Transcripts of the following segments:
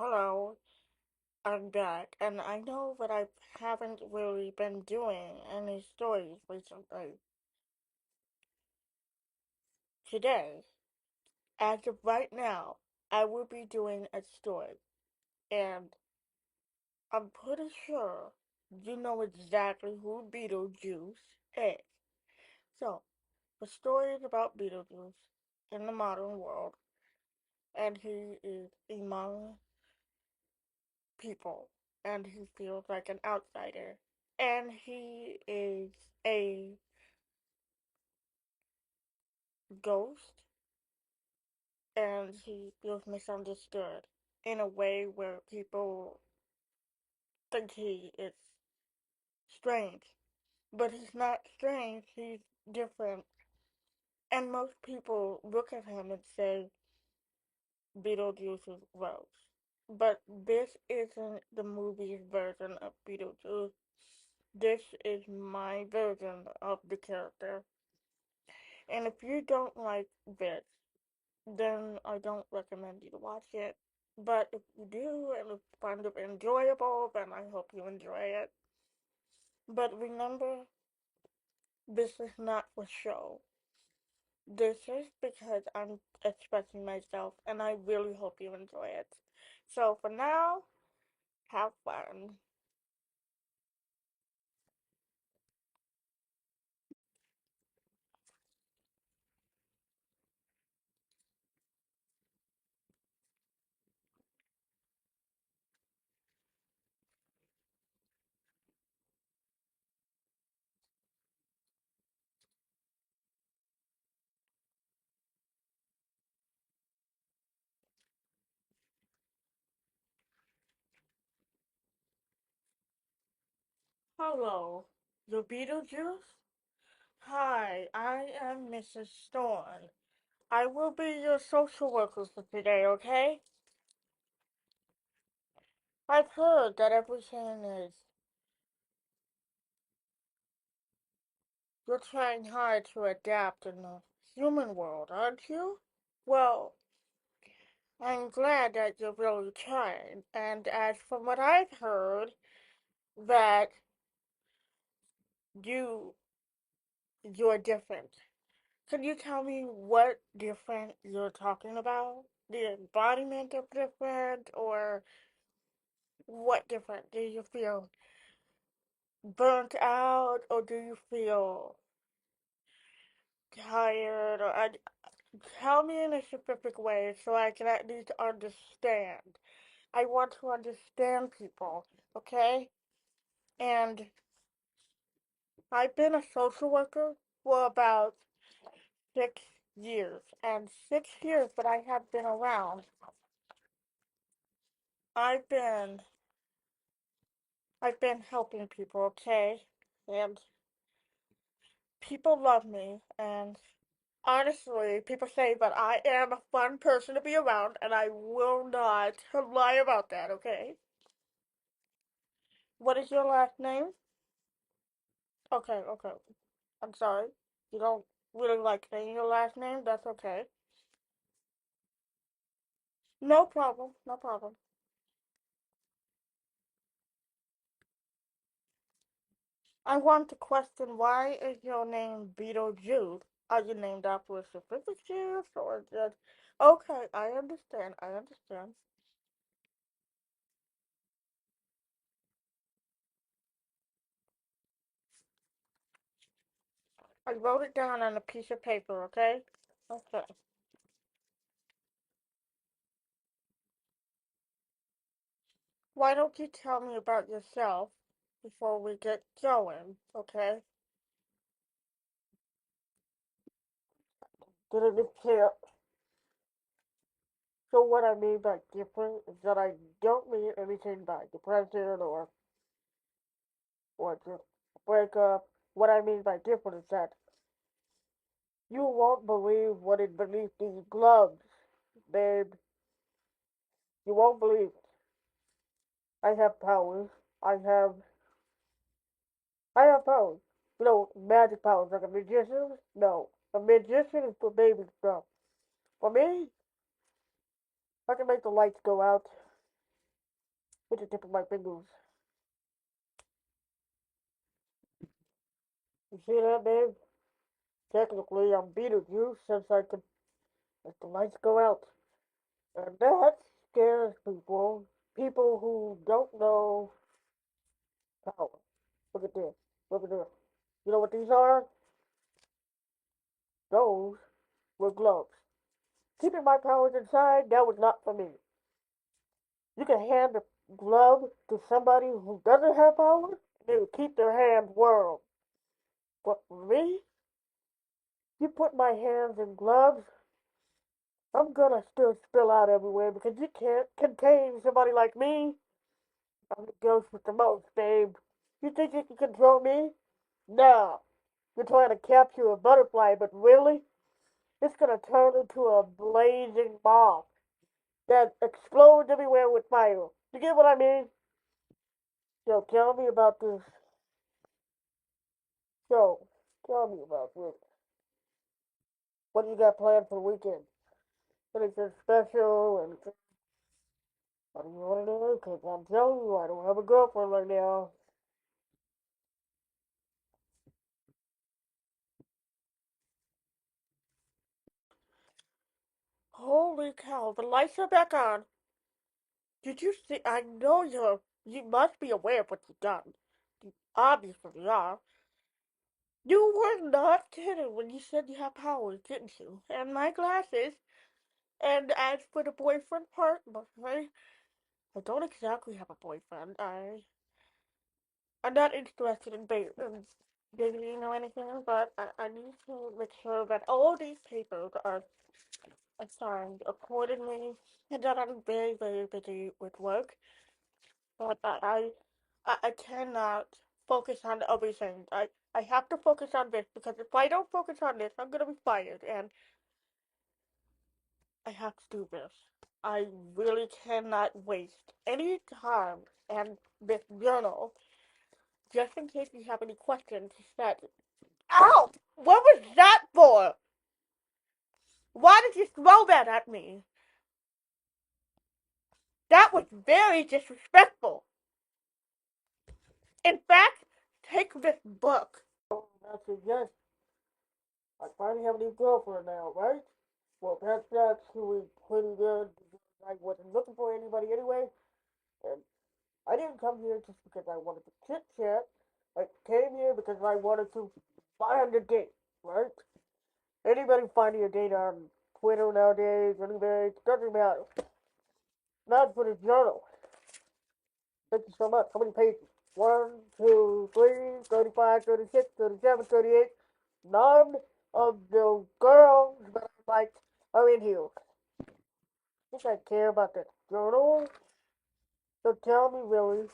Hello, I'm back, and I know that I haven't really been doing any stories recently. Today, as of right now, I will be doing a story, and I'm pretty sure you know exactly who Beetlejuice is. So, the story is about Beetlejuice in the modern world, and he is among people, and he feels like an outsider, and he is a ghost, and he feels misunderstood in a way where people think he is strange. But he's not strange, he's different. And most people look at him and say Beetlejuice is gross. But this isn't the movie's version of Beetlejuice. This is my version of the character. And if you don't like this, then I don't recommend you to watch it. But if you do and it's kind of enjoyable, then I hope you enjoy it. But remember, this is not for show. This is because I'm expressing myself, and I really hope you enjoy it. So for now, have fun. Hello, the Beetlejuice? Hi, I am Mrs. Storm. I will be your social worker for today, okay? I've heard that everything is you're trying hard to adapt in the human world, aren't you? Well, I'm glad that you're really trying. And as from what I've heard, that you you're different. Can you tell me what different you're talking about? The embodiment of different, or what different? Do you feel burnt out, or do you feel tired, or tell me in a specific way so I can at least understand. I want to understand people, okay? And I've been a social worker for about 6 years. And 6 years that I have been around, I've been I've been helping people, okay? And people love me, and honestly, people say that I am a fun person to be around, and I will not lie about that, okay? What is your last name? Okay, okay. I'm sorry. You don't really like saying your last name? That's okay. No problem, no problem. I want to question, why is your name Beetlejuice? Are you named after a specific juice or just... Okay, I understand, I understand. I wrote it down on a piece of paper, okay? Okay. Why don't you tell me about yourself before we get going, okay? Did it appear? So what I mean by different is that I don't mean anything by depression or just breakup. What I mean by different is that you won't believe what is beneath these gloves, babe. You won't believe it. I have powers. I have I have powers. You know, magic powers like a magician? No. A magician is for baby stuff. For me, I can make the lights go out. with the tip of my fingers. You see that, babe? Technically, I'm Beetlejuice since I can let the lights go out. And that scares people. People who don't know power. Look at this. Look at this. You know what these are? Those were gloves. Keeping my powers inside, that was not for me. You can hand a glove to somebody who doesn't have power, and they will keep their hand warm. But for me, you put my hands in gloves, I'm gonna still spill out everywhere because you can't contain somebody like me. I'm the ghost with the most, babe. You think you can control me? No. You're trying to capture a butterfly, but really, it's gonna turn into a blazing moth that explodes everywhere with fire. You get what I mean? So tell me about this. So tell me about this. What do you got planned for the weekend? Anything special? Anything? What do you want to do? Because I'm telling you, I don't have a girlfriend right now. Holy cow, the lights are back on. Did you see? I know you must be aware of what you've done. You obviously are. You were not kidding when you said you have powers, didn't you? And my glasses. And as for the boyfriend part, I don't exactly have a boyfriend. I'm not interested in dating or anything, but I need to make sure that all these papers are assigned accordingly, and that I'm very, very busy with work. But I cannot focus on everything. I have to focus on this because if I don't focus on this, I'm gonna be fired, and I have to do this. I really cannot waste any time and this journal just in case you have any questions. That ow! What was that for? Why did you throw that at me? That was very disrespectful. In fact, take this book. Oh, that's a yes. I finally have a new girlfriend now, right? Well, that's actually pretty good because I wasn't looking for anybody anyway, and I didn't come here just because I wanted to chit chat. I came here because I wanted to find a date, right? Anybody finding a date on Twitter nowadays, anybody, doesn't matter. Not for the journal. Thank you so much. How many pages? 1, 2, 3, 35, 36, 37, 38. None of the girls that I like are in here. I think I care about that journal. So tell me, Willie,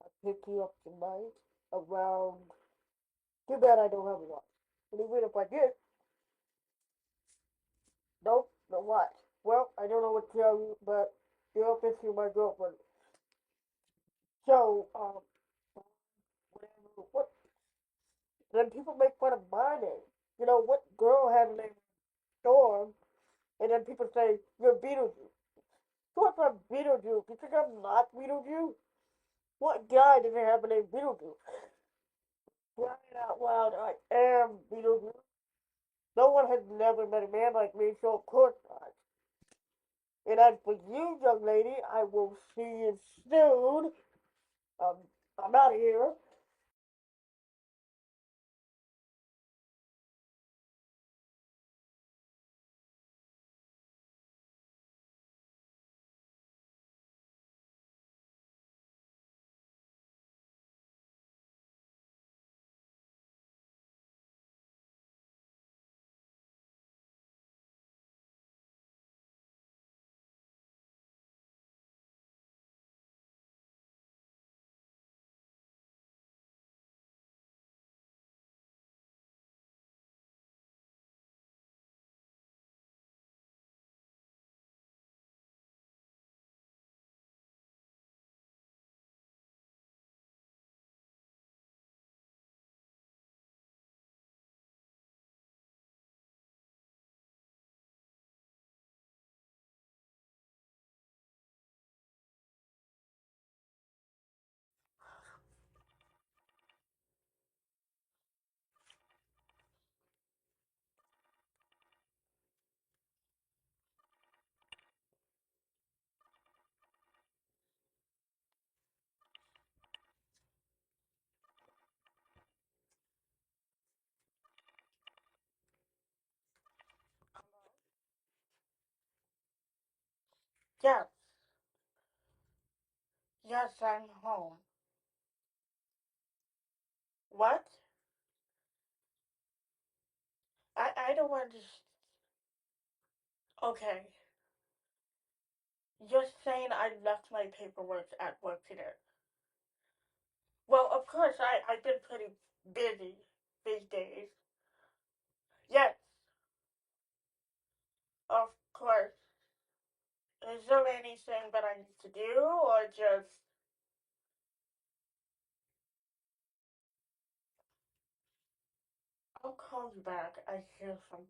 I'll pick you up tonight around. Too bad I don't have a watch. And even if I did, nope, no watch. Well, I don't know what to tell you, but you're officially my girlfriend. So, whatever, what, then people make fun of my name. You know, what girl has a name Storm, and then people say, you're Beetlejuice. What's a Beetlejuice? You think I'm not Beetlejuice? What guy doesn't have a name Beetlejuice? Crying out loud, I am Beetlejuice. No one has never met a man like me, so of course not. And as for you, young lady, I will see you soon. Um, I'm out of here. Yes, yes, I'm home. What? I don't understand. Okay, just saying I left my paperwork at work today. Well, of course, I've been pretty busy these days. Yes, of course. Is there anything that I need to do, or just. I'll call you back. I hear something.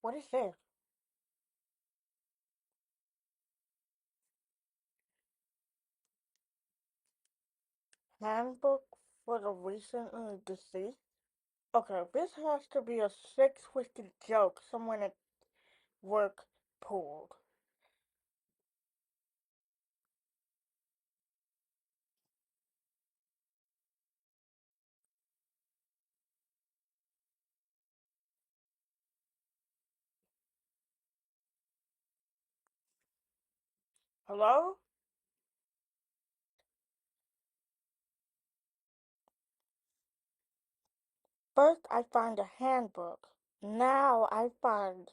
What is this? Handbook for the recently deceased? Okay, this has to be a sick, twisted joke someone at work pulled. Hello? First, I find a handbook. Now I find.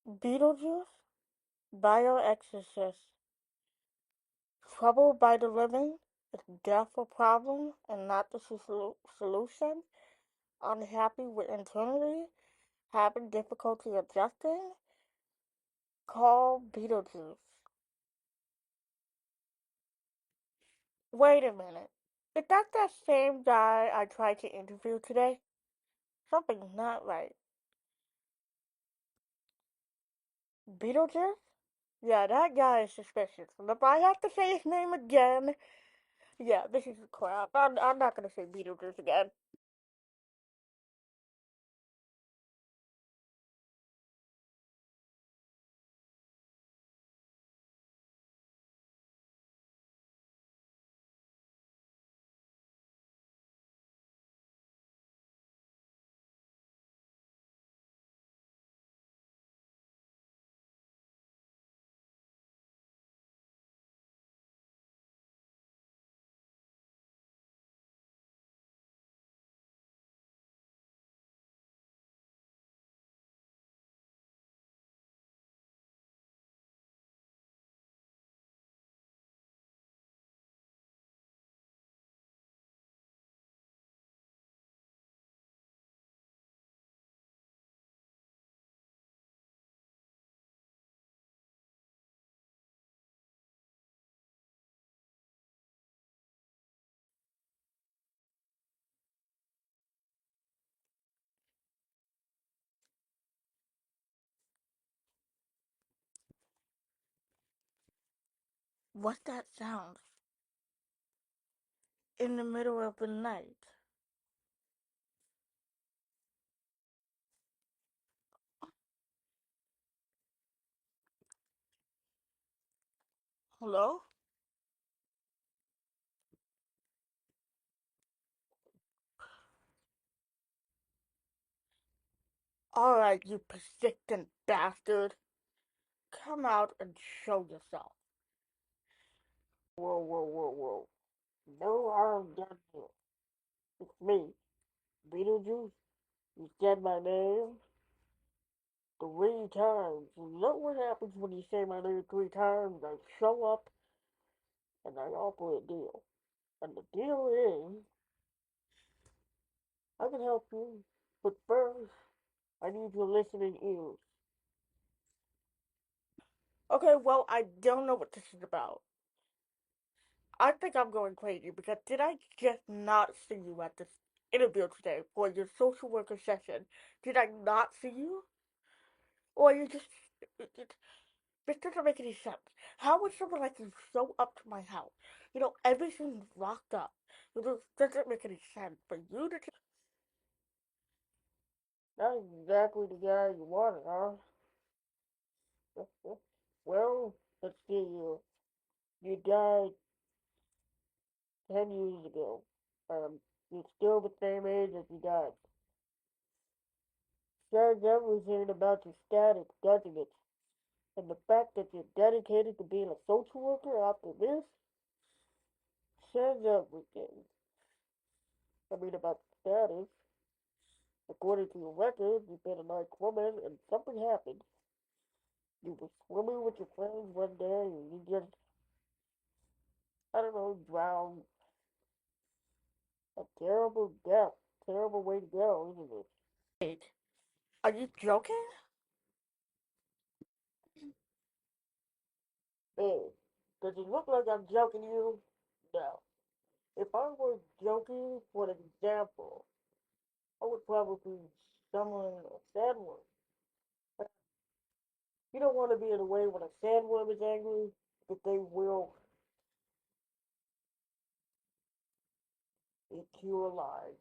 Beetlejuice? Bioexorcist. Trouble by the living? Is death a problem and not the solution? Unhappy with eternity? Having difficulty adjusting? Call Beetlejuice. Wait a minute. Is that same guy I tried to interview today? Something's not right. Beetlejuice? Yeah, that guy is suspicious. And if I have to say his name again, yeah, this is crap. I'm not gonna say Beetlejuice again. What's that sound? In the middle of the night. Hello? Alright, you persistent bastard. Come out and show yourself. Whoa, whoa, whoa, whoa. No harm done here. It's me, Beetlejuice. You said my name? 3 times. You know what happens when you say my name 3 times? I show up and I offer a deal. And the deal is, I can help you, but first, I need your listening ears. Okay, well, I don't know what this is about. I think I'm going crazy because did I just not see you at this interview today for your social worker session? Did I not see you? Or you just. This doesn't make any sense. How would someone like you show up to my house? You know, everything's locked up. It just doesn't make any sense for you to just. Not exactly the guy you wanted, huh? Well, let's see you. You died 10 years ago. You're still the same age as you died. Says everything about your status, doesn't it? And the fact that you're dedicated to being a social worker after this says everything. I mean, about the status. According to your record, you've been a nice woman and something happened. You were swimming with your friends one day and you just, I don't know, drowned. A terrible death. Terrible way to go, isn't it? Wait, are you joking? Hey, does it look like I'm joking you? No. If I were joking, for an example, I would probably summon a sandworm. You don't want to be in a way when a sandworm is angry, but they will eat you alive.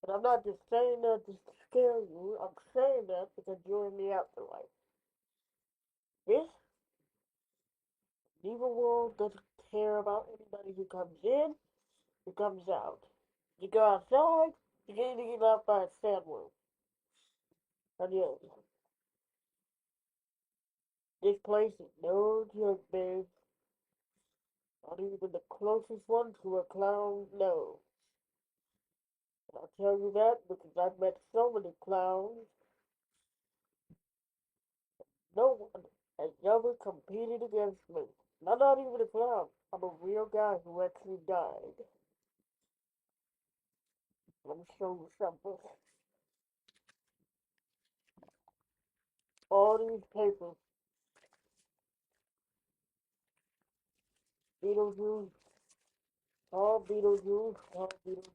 And I'm not just saying that to scare you, I'm saying that because you're in the afterlife. This evil world doesn't care about anybody who comes in, who comes out. You go outside, you get eaten up by a sandworm. And yes, this place is no joke, babe. Not even the closest one to a clown knows. And I'll tell you that because I've met so many clowns. No one has ever competed against me. Not even a clown. I'm a real guy who actually died. Let me show you something. All these papers, Beetlejuice, all Beetlejuice, all Beetlejuice.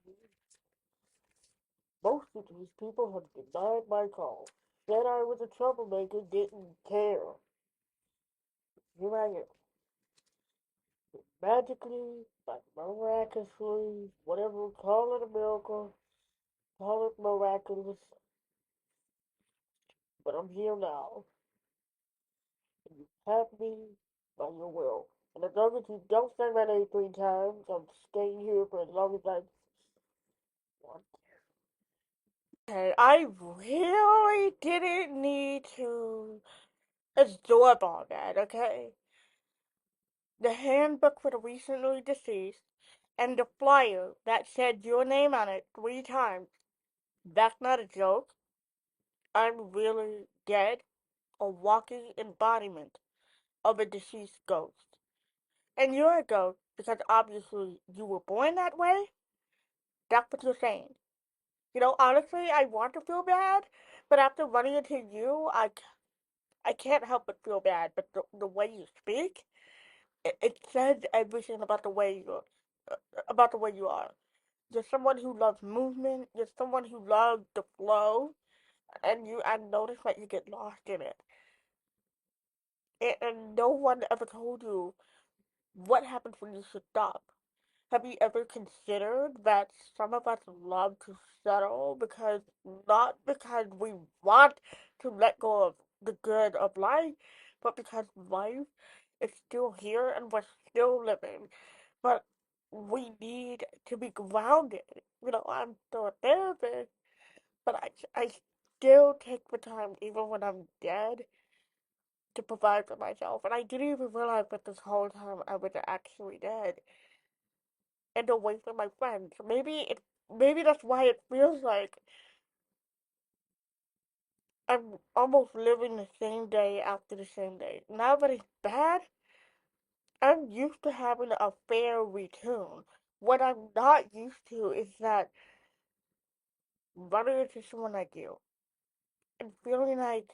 Most of these people have denied my call. Said I was a troublemaker, didn't care. Here I am. Magically, like miraculously, whatever, call it a miracle, call it miraculous, but I'm here now, and you have me by your will. And as long as you don't say my name 3 times, I'm staying here for as long as I want. Okay, I really didn't need to absorb all that, okay? The handbook for the recently deceased and the flyer that said your name on it 3 times. That's not a joke. I'm really dead, a walking embodiment of a deceased ghost. And you're a ghost because obviously you were born that way. That's what you're saying. You know, honestly, I want to feel bad, but after running into you, I can't help but feel bad. But the way you speak, it says everything about the way uh, about the way you are. You're someone who loves movement. You're someone who loves the flow, and I notice that you get lost in it. And no one ever told you what happens when you should stop. Have you ever considered that some of us love to settle because not because we want to let go of the good of life, but because life is still here and we're still living. But we need to be grounded. You know, I'm still a therapist, but I still take the time, even when I'm dead, to provide for myself. And I didn't even realize that this whole time I was actually dead and away from my friends. Maybe that's why it feels like I'm almost living the same day after the same day. Now that it's bad, I'm used to having a fair return. What I'm not used to is that running into someone like you and feeling like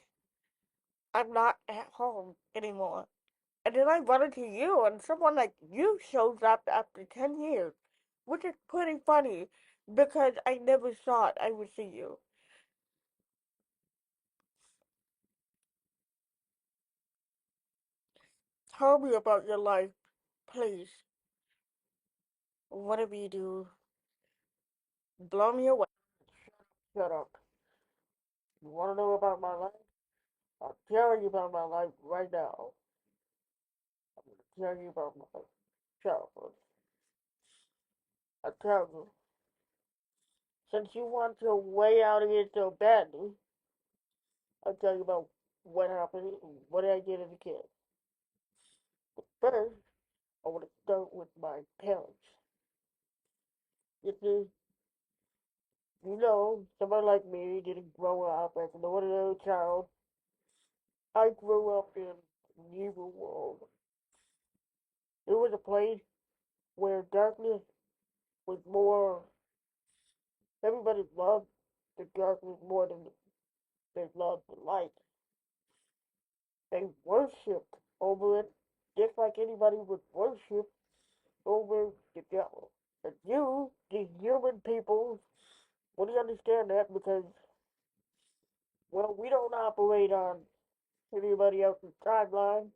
I'm not at home anymore. And then I run into you, and someone like you shows up after 10 years, which is pretty funny because I never thought I would see you. Tell me about your life, please. Whatever you do, blow me away. Shut up. You want to know about my life? I'll tell you about my life right now. I'm going to tell you about my childhood. I tell you, since you want your way out of here so badly, I'll tell you about what happened and what I did as a kid. First, I want to start with my parents. You see, someone like me didn't grow up as an ordinary child. I grew up in an evil world. It was a place where darkness was more, everybody loved the darkness more than they loved the light. They worshipped over it, just like anybody would worship over the devil. And you, the human people, wouldn't understand that because, well, we don't operate on anybody else's timeline.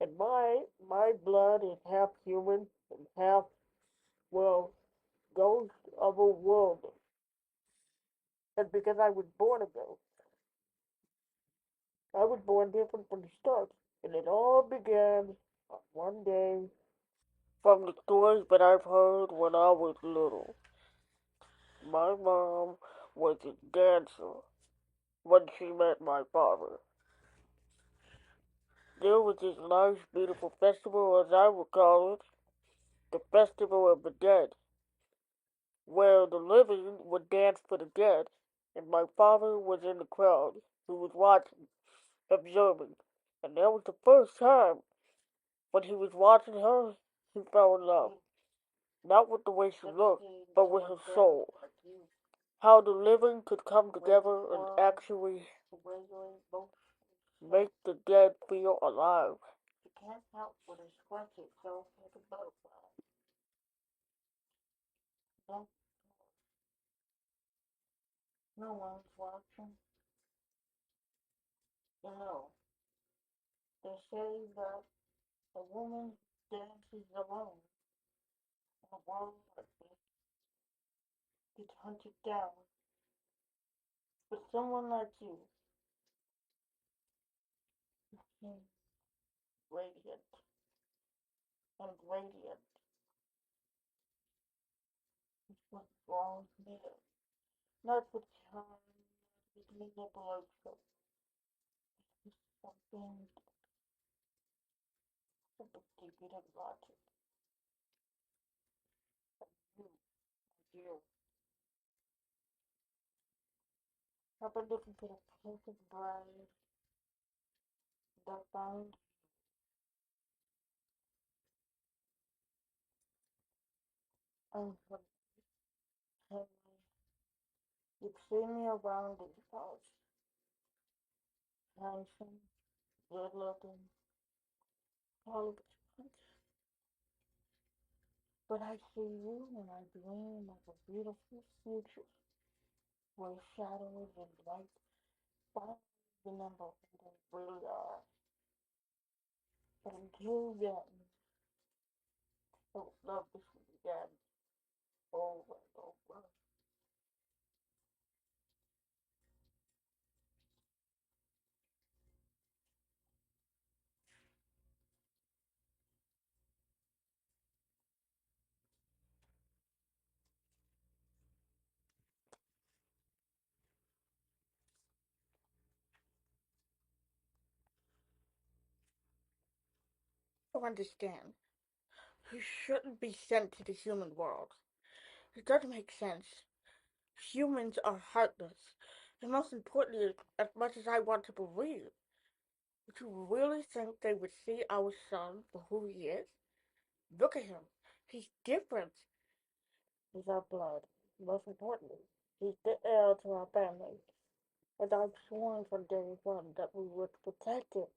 And my blood is half human and half, well, ghost of a world. And because I was born a ghost, I was born different from the start. And it all began on one day. From the stories that I've heard when I was little, my mom was a dancer when she met my father. There was this nice, beautiful festival, as I would call it, the Festival of the Dead, where the living would dance for the dead, and my father was in the crowd. He was watching, observing, and that was the first time when he was watching her, he fell in love. Not with the way she looked, but with her soul. How the living could come together and actually make the dead feel alive. You can't help but express itself like a butterfly. No, no one's watching. You know, they say that a woman dances alone in a world like this gets hunted down. But someone like you seems radiant and radiant is what draws near. Not with charm, with manipulation, with something a bit deeper than logic. You, my dear, I've been looking for the perfect bride that found and would tell me you'd see me around this house, handsome, good looking, all of it. But I see you and I dream of a beautiful future where shadows and light finally remember who they really are. But until then, I would love to see you again over and over. To understand, you shouldn't be sent to the human world. It doesn't make sense. Humans are heartless. And most importantly, as much as I want to believe, would you really think they would see our son for who he is? Look at him. He's different. He's our blood. Most importantly, he's the heir to our family. And I've sworn from day one that we would protect him.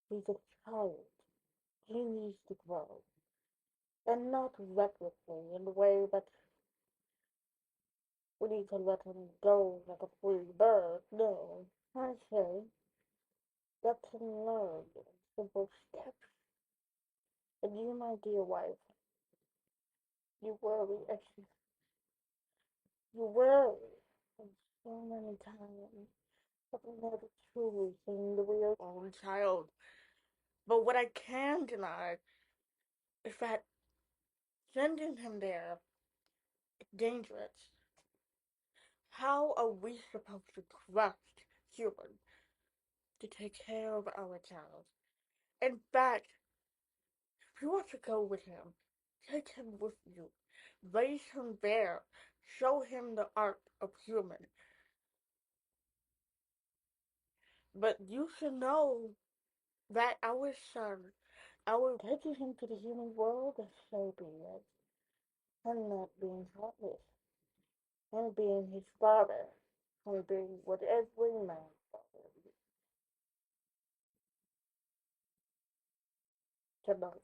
He's a child. He needs to grow. And not recklessly in the way that we need to let him go like a free bird. No. I say, let him learn in simple steps. And you, my dear wife, you worry, you worry so many times. But we never truly seen the real own child. But what I can deny is that sending him there is dangerous. How are we supposed to trust humans to take care of our child? In fact, if you want to go with him, take him with you. Raise him there. Show him the art of human. But you should know that our son, our taking him to the human world is so be it. And not being heartless. And being his father. And being what every man's father is. Tonight,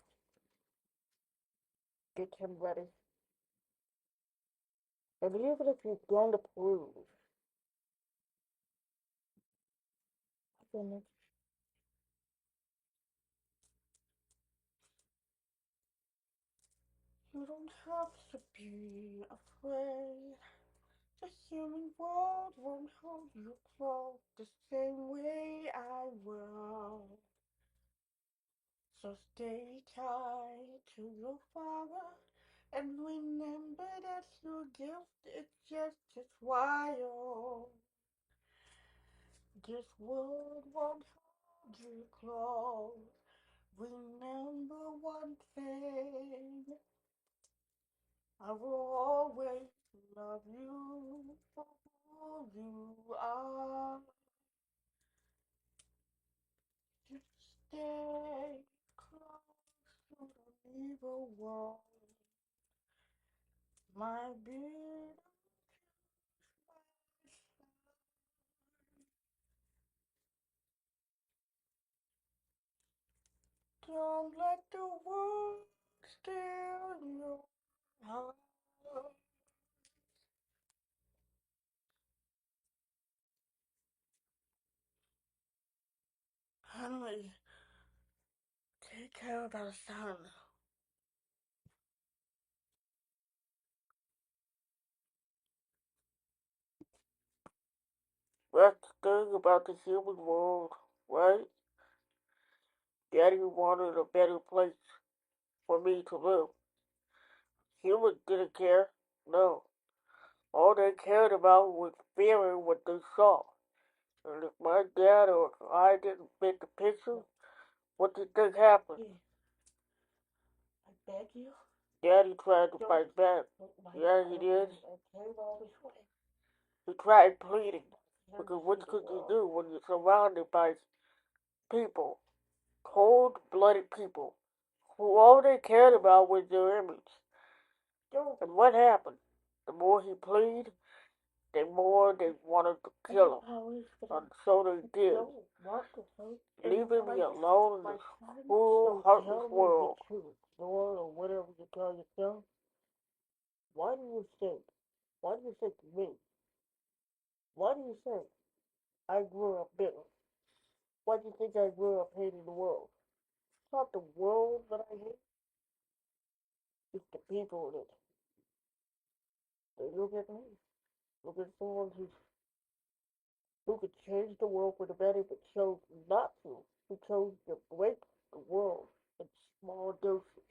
get him ready. And even if you're going to prove, then you don't have to be afraid. The human world won't hold you close the same way I will. So stay tied to your father and remember that your gift is just as wild. This world won't hold you close. Remember one thing, I will always love you for who you are. Just stay close to the evil world, my beautiful son. Don't let the world steal your heart. Henry, take care of our son. That's the thing about the human world, right? Daddy wanted a better place for me to live. Humans didn't care. No. All they cared about was fearing what they saw. And if my dad or I didn't fit the picture, what did you think happened? I beg you. Daddy tried to fight back. Yeah, he did. He tried pleading. Because what could you do when you're surrounded by people, cold-blooded people, who all they cared about was their image? And what happened? The more he pleaded, the more they wanted to kill him. And so they did. Leaving me alone in this cruel, heartless world. Lord, or whatever you call yourself. Why do you think? Why do you think me? Why do you think I grew up bitter? Why do you think I grew up hating the world? It's not the world that I hate. It's the people in it. They look at me. Look at someone who could change the world for the better but chose not to. Who chose to break the world in small doses.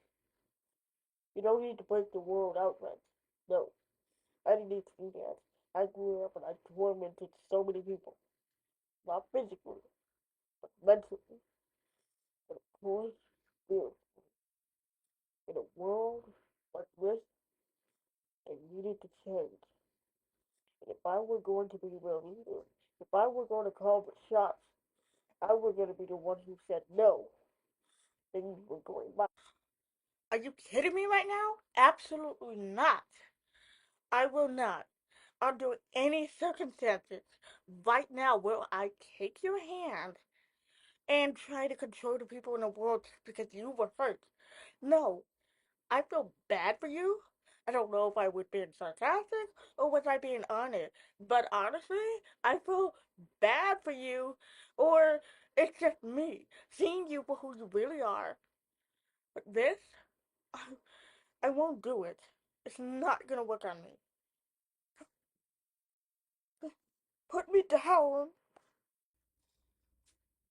You don't need to break the world outright. No, I didn't need to do that. I grew up and I tormented so many people. Not physically, but mentally. But of course, spiritually. In a world like this, they needed to change. I were going to be the leader, if I were going to call the shots, I were going to be the one who said no, then you were going back. Are you kidding me right now? Absolutely not. I will not, under any circumstances, right now, will I take your hand and try to control the people in the world because you were hurt. No, I feel bad for you. I don't know if I was being sarcastic or was I being honest. But honestly, I feel bad for you, or it's just me seeing you for who you really are. But this, I won't do it. It's not gonna work on me. Put me down,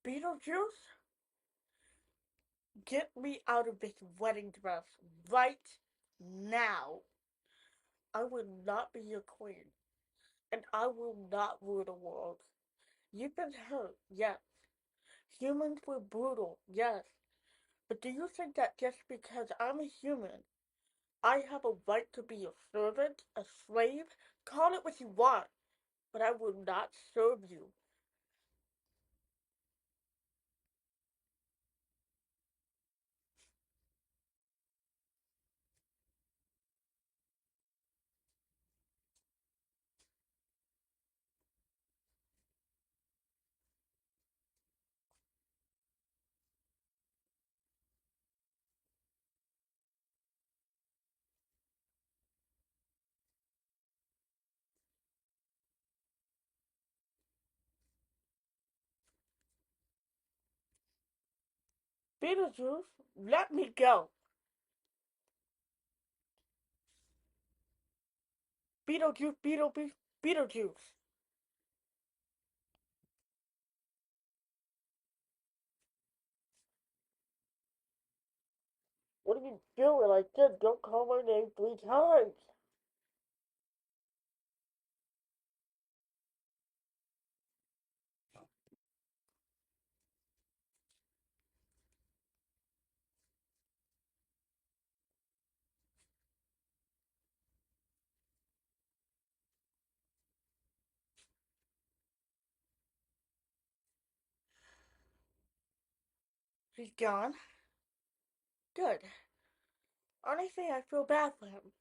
Beetlejuice. Get me out of this wedding dress right now. I will not be your queen, and I will not rule the world. You've been hurt, yes. Humans were brutal, yes. But do you think that just because I'm a human, I have a right to be a servant, a slave? Call it what you want, but I will not serve you. Beetlejuice, let me go. Beetlejuice, Beetlejuice. What are you doing? I said don't call my name 3 times. He's gone. Good. Honestly, I feel bad for him.